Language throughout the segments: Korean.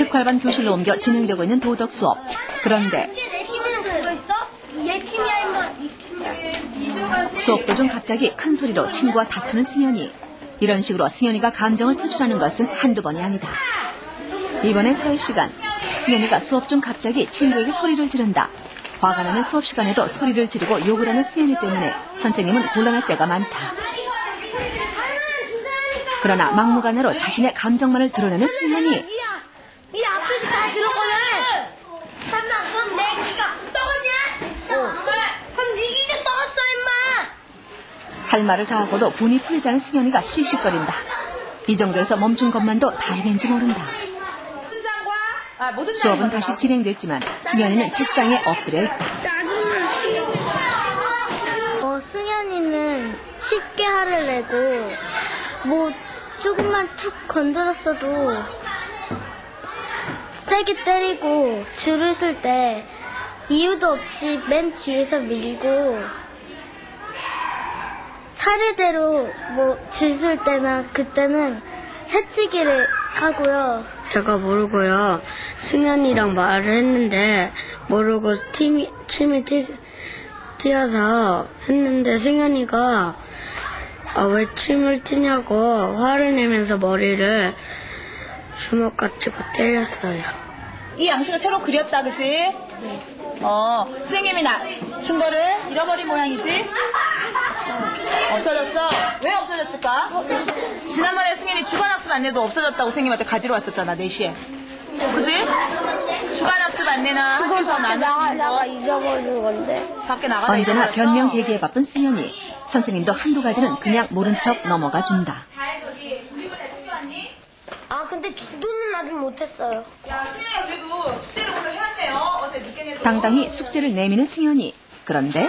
특활반 교실로 옮겨 진행되고 있는 도덕 수업. 그런데 수업 도중 갑자기 큰 소리로 친구와 다투는 승현이. 이런 식으로 승현이가 감정을 표출하는 것은 한두 번이 아니다. 이번엔 사회 시간. 승현이가 수업 중 갑자기 친구에게 소리를 지른다. 화가 나는 수업 시간에도 소리를 지르고 욕을 하는 승현이 때문에 선생님은 곤란할 때가 많다. 그러나 막무가내로 자신의 감정만을 드러내는 승현이. 네 앞에서 다 들었거든. 설마 그럼 내 귀가 썩었냐? 그럼 네 귀가 썩었어 임마. 할 말을 다 하고도 분이 풀리지 않은 승현이가 씩씩거린다. 이 정도에서 멈춘 것만도 다행인지 모른다. 수업은 다시 진행됐지만 승현이는 책상에 엎드려 있다. 승현이는 쉽게 화를 내고 뭐 조금만 툭 건드렸어도 세게 때리고 줄을 쓸 때 이유도 없이 맨 뒤에서 밀고 차례대로 뭐 줄 쓸 때나 그때는 새치기를 하고요. 제가 모르고요. 승현이랑 말을 했는데 모르고 침이 튀어서 했는데 승현이가 왜 침을 튀냐고 화를 내면서 머리를 주먹 가지고 때렸어요. 이 양식을 새로 그렸다, 그치? 선생님이 준 거를 잃어버린 모양이지? 없어졌어? 왜 없어졌을까? 지난번에 승현이 주간학습 안내도 없어졌다고 선생님한테 가지러 왔었잖아, 4시에. 그치? 주간학습 안내나 학교에서 나가 잊어버린 건데. 밖에 나가다 언제나 잊어버렸어. 변명 계기에 바쁜 승현이. 선생님도 한두 가지는 그냥 모른 척 넘어가 준다. 잘 저기 조립을 다 시켜왔니? 근데 기도는 아직 못했어요. 야, 승현이가 그래도 숙제를 오늘 해왔네요. 어제 늦게 내서. 당당히 숙제를 내미는 승현이. 그런데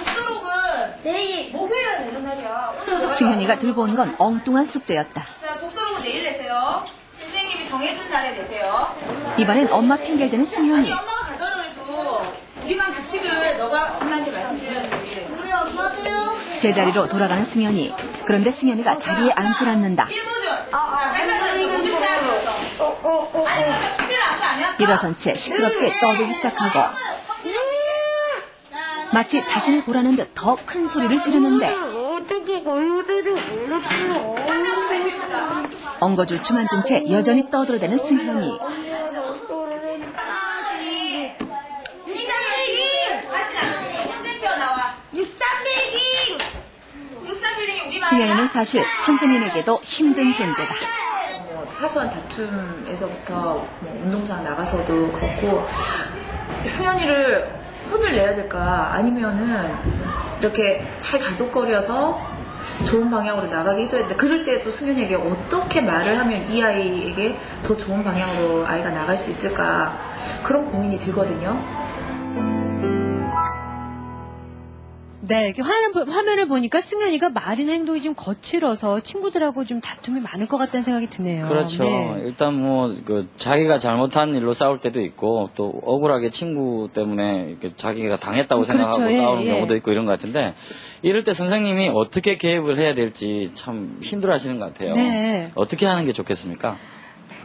독서록은 내일 목요일에 내는 날이야. 승현이가 들고 온 건 엉뚱한 숙제였다. 자, 독서록은 내일 내세요. 선생님이 정해준 날에 내세요. 이번엔 엄마 핑계를 대는 승현이. 엄마가 가져라 그래도 우리만 규칙을 너가 엄마한테 말씀드려야지. 우리 엄마도요. 제자리로 돌아가는 승현이. 그런데 승현이가 자리에 앉질 않는다. 1분은 할머니가 오줌 싸줬어. 아니 그러면 숙제를 아무도 안 해왔어? 일어선 채 시끄럽게 떠들기 시작하고 마치 자신을 보라는 듯 더 큰 소리를 지르는데 어떻게 걸려들을 몰랐어요. 엉거주춤 앉은 채 여전히 떠들어대는 승현이. 승현이는 사실 선생님에게도 힘든 존재다. 사소한 다툼에서부터 운동장 나가서도 그렇고 승현이를 혼을 내야 될까 아니면은 이렇게 잘 다독거려서 좋은 방향으로 나가게 해줘야 돼. 그럴 때 또 승현이에게 어떻게 말을 하면 이 아이에게 더 좋은 방향으로 아이가 나갈 수 있을까 그런 고민이 들거든요. 네, 이렇게 화면을 보니까 승현이가 말이나 행동이 좀 거칠어서 친구들하고 좀 다툼이 많을 것 같다는 생각이 드네요. 그렇죠. 네. 일단 자기가 잘못한 일로 싸울 때도 있고 또 억울하게 친구 때문에 이렇게 자기가 당했다고 생각하고 그렇죠. 싸우는 예. 경우도 있고 이런 것 같은데 이럴 때 선생님이 어떻게 개입을 해야 될지 참 힘들어하시는 것 같아요. 네. 어떻게 하는 게 좋겠습니까?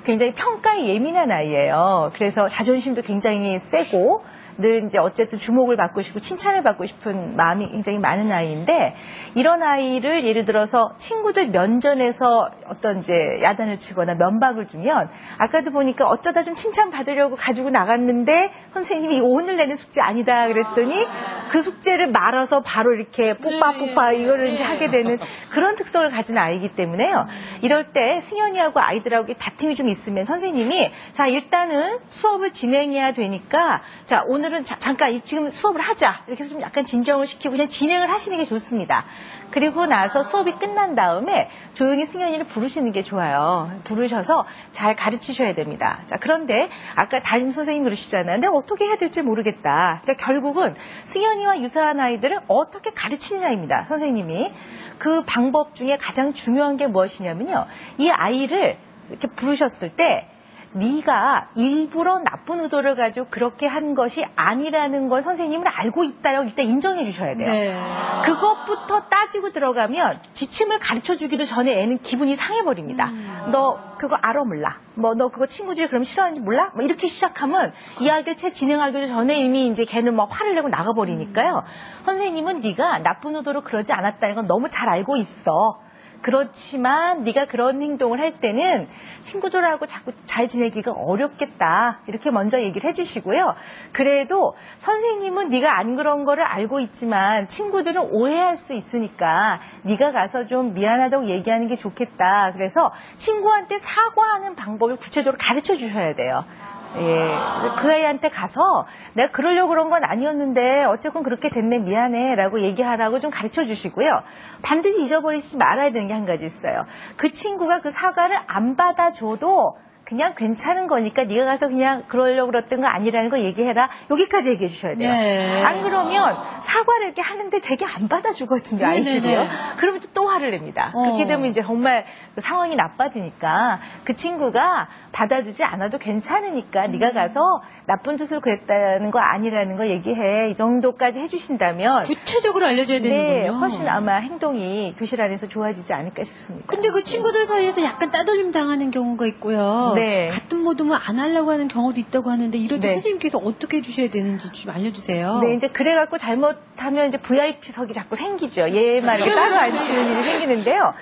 굉장히 평가에 예민한 아이예요. 그래서 자존심도 굉장히 세고 늘 이제 어쨌든 주목을 받고 싶고 칭찬을 받고 싶은 마음이 굉장히 많은 아이인데 이런 아이를 예를 들어서 친구들 면전에서 어떤 이제 야단을 치거나 면박을 주면 아까도 보니까 어쩌다 좀 칭찬 받으려고 가지고 나갔는데 선생님이 오늘 내는 숙제 아니다 그랬더니 그 숙제를 말아서 바로 이렇게 뽀빠뽀빠 이거를 이제 하게 되는 그런 특성을 가진 아이이기 때문에요. 이럴 때 승현이하고 아이들하고 다툼이 좀 있으면 선생님이 자 일단은 수업을 진행해야 되니까 자 오늘은 잠깐 지금 수업을 하자 이렇게 해서 좀 약간 진정을 시키고 그냥 진행을 하시는 게 좋습니다. 그리고 나서 수업이 끝난 다음에 조용히 승현이를 부르시는 게 좋아요. 부르셔서 잘 가르치셔야 됩니다. 자 그런데 아까 담임 선생님 그러시잖아요. 근데 어떻게 해야 될지 모르겠다. 그러니까 결국은 승현이와 유사한 아이들을 어떻게 가르치느냐입니다. 선생님이 그 방법 중에 가장 중요한 게 무엇이냐면요. 이 아이를 이렇게 부르셨을 때 네가 일부러 나쁜 의도를 가지고 그렇게 한 것이 아니라는 걸 선생님은 알고 있다라고 일단 인정해 주셔야 돼요. 네. 그것부터 따지고 들어가면 지침을 가르쳐 주기도 전에 애는 기분이 상해버립니다. 너 그거 알아 몰라? 뭐 너 그거 친구들이 그럼 싫어하는지 몰라? 뭐 이렇게 시작하면 이야기를 채 진행하기도 전에 이미 이제 걔는 막 화를 내고 나가버리니까요. 선생님은 네가 나쁜 의도로 그러지 않았다는 건 너무 잘 알고 있어. 그렇지만 네가 그런 행동을 할 때는 친구들하고 자꾸 잘 지내기가 어렵겠다. 이렇게 먼저 얘기를 해주시고요. 그래도 선생님은 네가 안 그런 거를 알고 있지만 친구들은 오해할 수 있으니까 네가 가서 좀 미안하다고 얘기하는 게 좋겠다. 그래서 친구한테 사과하는 방법을 구체적으로 가르쳐 주셔야 돼요. 예, 그 아이한테 가서 내가 그러려고 그런 건 아니었는데 어쨌건 그렇게 됐네 미안해 라고 얘기하라고 좀 가르쳐 주시고요. 반드시 잊어버리지 말아야 되는 게 한 가지 있어요. 그 친구가 그 사과를 안 받아줘도 그냥 괜찮은 거니까 네가 가서 그냥 그러려고 그랬던 거 아니라는 거 얘기해라. 여기까지 얘기해 주셔야 돼요. 네. 안 그러면 사과를 이렇게 하는데 되게 안 받아주거든요. 아이들이요. 네네네. 그러면 또 화를 냅니다. 그렇게 되면 이제 정말 그 상황이 나빠지니까 그 친구가 받아주지 않아도 괜찮으니까 네가 가서 나쁜 뜻으로 그랬다는 거 아니라는 거 얘기해. 이 정도까지 해주신다면 구체적으로 알려줘야 되는군요. 네, 훨씬 아마 행동이 교실 안에서 좋아지지 않을까 싶습니다. 근데 그 친구들 사이에서 약간 따돌림 당하는 경우가 있고요. 네. 같은 모둠을 안 하려고 하는 경우도 있다고 하는데 이럴 때 네. 선생님께서 어떻게 해주셔야 되는지 좀 알려주세요. 네, 이제 그래갖고 잘못하면 이제 VIP석이 자꾸 생기죠. 얘만 이렇게 따로 앉히는 일이 생기는데요.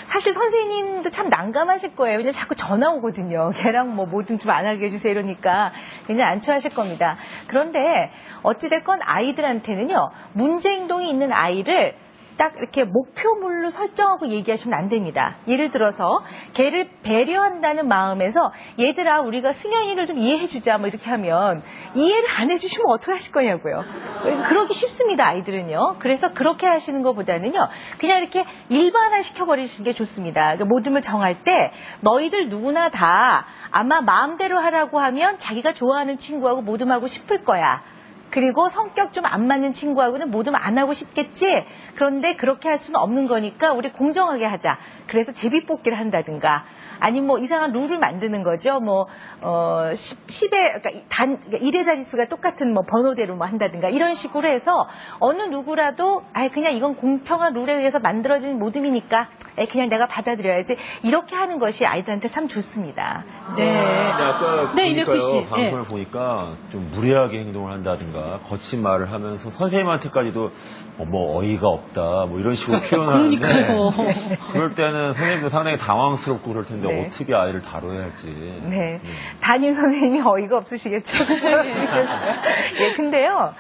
사실 선생님도 참 난감하실 거예요. 왜냐면 자꾸 전화 오거든요. 걔랑 뭐든 좀 안 하게 해주세요. 이러니까 굉장히 안처하실 겁니다. 그런데 어찌됐건 아이들한테는요. 문제 행동이 있는 아이를 딱 이렇게 목표물로 설정하고 얘기하시면 안 됩니다. 예를 들어서 걔를 배려한다는 마음에서 얘들아 우리가 승현이를 좀 이해해주자 뭐 이렇게 하면 이해를 안 해주시면 어떻게 하실 거냐고요. 그러기 쉽습니다. 아이들은요. 그래서 그렇게 하시는 것보다는요. 그냥 이렇게 일반화 시켜버리시는 게 좋습니다. 그러니까 모둠을 정할 때 너희들 누구나 다 아마 마음대로 하라고 하면 자기가 좋아하는 친구하고 모둠하고 싶을 거야. 그리고 성격 좀 안 맞는 친구하고는 모두 안 하고 싶겠지. 그런데 그렇게 할 수는 없는 거니까 우리 공정하게 하자. 그래서 제비뽑기를 한다든가 아니면 뭐 이상한 룰을 만드는 거죠. 뭐 10의 그러니까 1의 자릿수가 똑같은 뭐 번호대로 뭐 한다든가 이런 식으로 해서 어느 누구라도 그냥 이건 공평한 룰에 의해서 만들어진 모둠이니까 그냥 내가 받아들여야지. 이렇게 하는 것이 아이들한테 참 좋습니다. 네. 아까 네, 이명필 씨. 보니까요, 방송을 보니까 좀 무례하게 행동을 한다든가 거친 말을 하면서 선생님한테까지도 뭐 어이가 없다 뭐 이런 식으로 표현하는데 그러니까요. 그럴 때는 선생님도 상당히 당황스럽고 그럴 텐데 네. 어떻게 아이를 다뤄야 할지. 네. 담임 선생님이 어이가 없으시겠죠. 예, 근데요,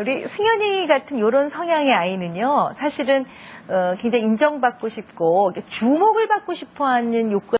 우리 승현이 같은 이런 성향의 아이는요, 사실은 굉장히 인정받고 싶고 주목을 받고 싶어하는 욕구가